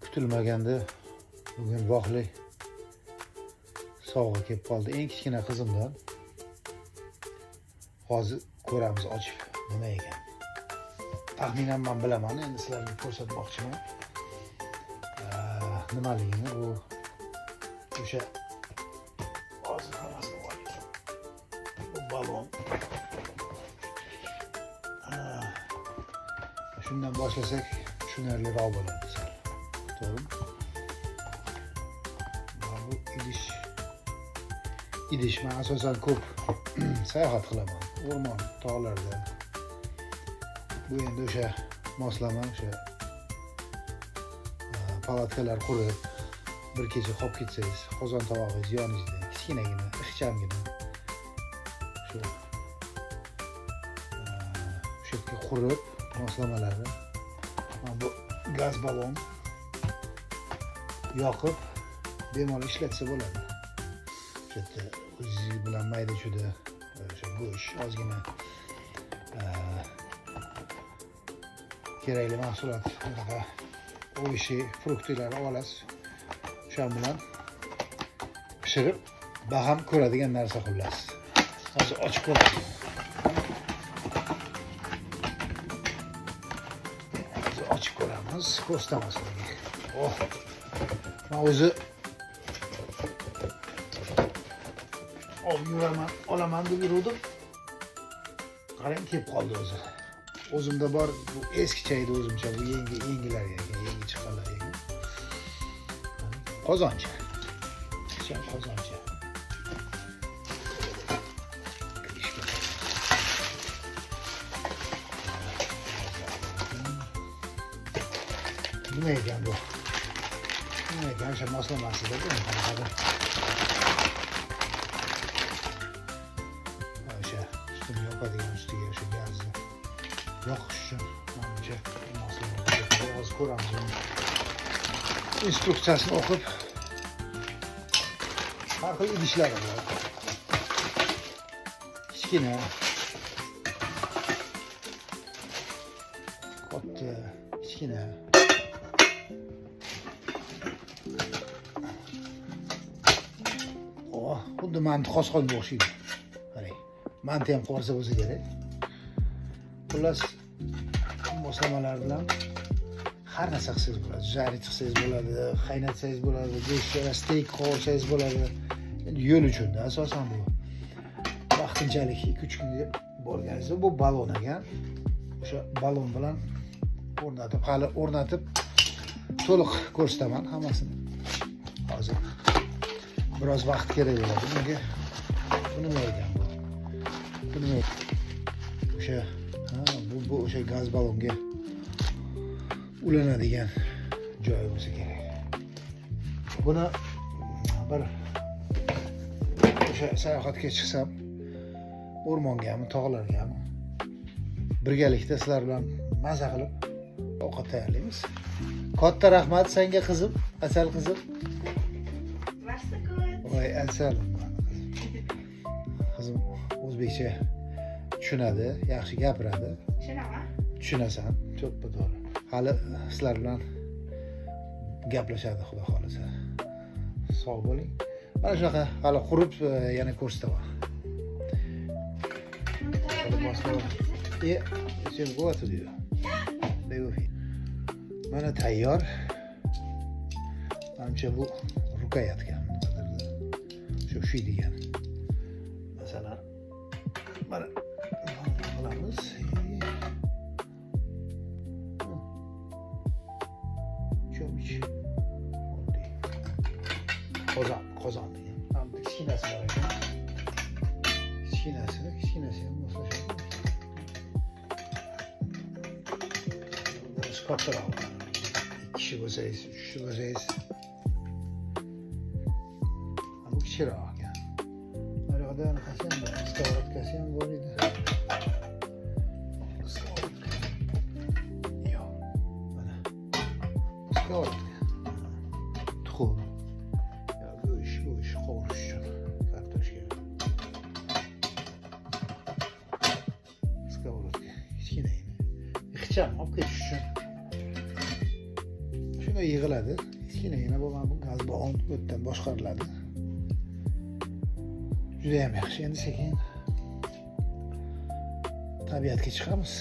Kutilmaganda bugun voqli sovg'a kelib qoldi. Eng kichkina qizimdan. Hozir ko'ramiz ochib nima ekan. Taxminan men bilaman, endi sizlarga ko'rsatmoqchiman. Nimaligini bu o'sha hozir hammasini olib. Bu balon. Shundan boshlasak tushunarliroq bo'ladi. To'g'rimi? Bu idish men asosan ko'p sayohat qilaman. O'rmon, tog'larda. Bu endi o'sha moslama, o'sha palatkalar qurib, bir kecha qolib ketsangiz, qozon tovog'ingiz yoningizda kichkinagina, ixchamgina shu yerga qurib, moslamalarni bu gaz balon yoqib bemalol ishlatsa bo'ladi. Shu yerda o'zingiz bilan mayda-chuyda o'sha go'sht, ozgina kerakli mahsulot, bunaqa o'yishi, fruktlarni olasiz. O'sha bilan pishirib, baham ko'radigan narsa qilasiz. Hozir ochib ko'ramiz. Ochib ko'ramiz, ko'rsatamiz. Oh. Men o'zi olaman deb yurdim. Qarang, kelib qoldi o'zi. O'zimda bor, bu eskicha edi o'zimcha, bu yangilar ekan, yangi chiqqanlar ekan. Qozoncha. Kichik qozoncha. Nima ekan bu? Nima ekan o'sha moslamasida bu? O'sha ustini yopadigan ustiga o'sha gazni yoqish uchun menimcha moslama hozir ko'ramiz. Instruksiyasini o'qib har xil idishlar bor. Kichkina, katta, kichkina. Xuddi manti qosqonga o'xshaydi. Qarang, manti ham qorsa bo'lsa kerak. Xullas, moslamalar bilan har narsa qilsangiz bo'ladi. Jarrit qilsangiz bo'ladi, qaynatsangiz bo'ladi, go'shtga steak qovursangiz bo'ladi. Endi yo'l uchun-da asosan bu. Vaqtinchalik 2-3 kunga bo'lganingizda bu balon ekan. O'sha balon bilan o'rnatib to'liq ko'rsataman hammasini. Hozir biroz vaqt kerak bo'ladi bunga. Bu nima ekan bu? Bu nima? O'sha bu o'sha gaz balonga ulanadigan joy bo'lsa kerak. Buni bir o'sha sayohatga chiqsam, o'rmongami, tog'largami birgalikda sizlar bilan maza qilib ovqat tayyorlaymiz. Katta rahmat senga qizim, asal qizim. Voy, asal. Qizim o'zbekcha tushunadi, yaxshi gapiradi. Tushunaman. Tushunasan, to'ppa to'g'ri. Hali sizlar bilan gaplashadi, xudo xolisa. Sog' bo'ling. Mana shunaqa hali qurib yana ko'rsataman. Sen bo'g'at diyor. Mana tayyor. Menimcha bu rukayatga shu degan. Masalan, mana qilamiz. Cho'mich. Qozon degan. Ham kichkinasi bor ekan. Kichkinasi ham moslashadi. Kattaroq. 2 kishi bo'lsangiz, 3 kishi bo'lsangiz. Bu kichikroq ekan. Mana yoqda qancha bor? Skоворodkasi ham bor edi. Yo'q. Mana. Skоворodka. Tuxum. Go'sht qovurish uchun kartoshka. Skоворodka. Kichkina edi. Ixcham olib ketish uchun. Shunga yig'iladi. Kichkinagina bo'lgan bu gaz balon o'tdan boshqariladi. Juda ham yaxshi. Endi sekin tabiatga chiqamiz.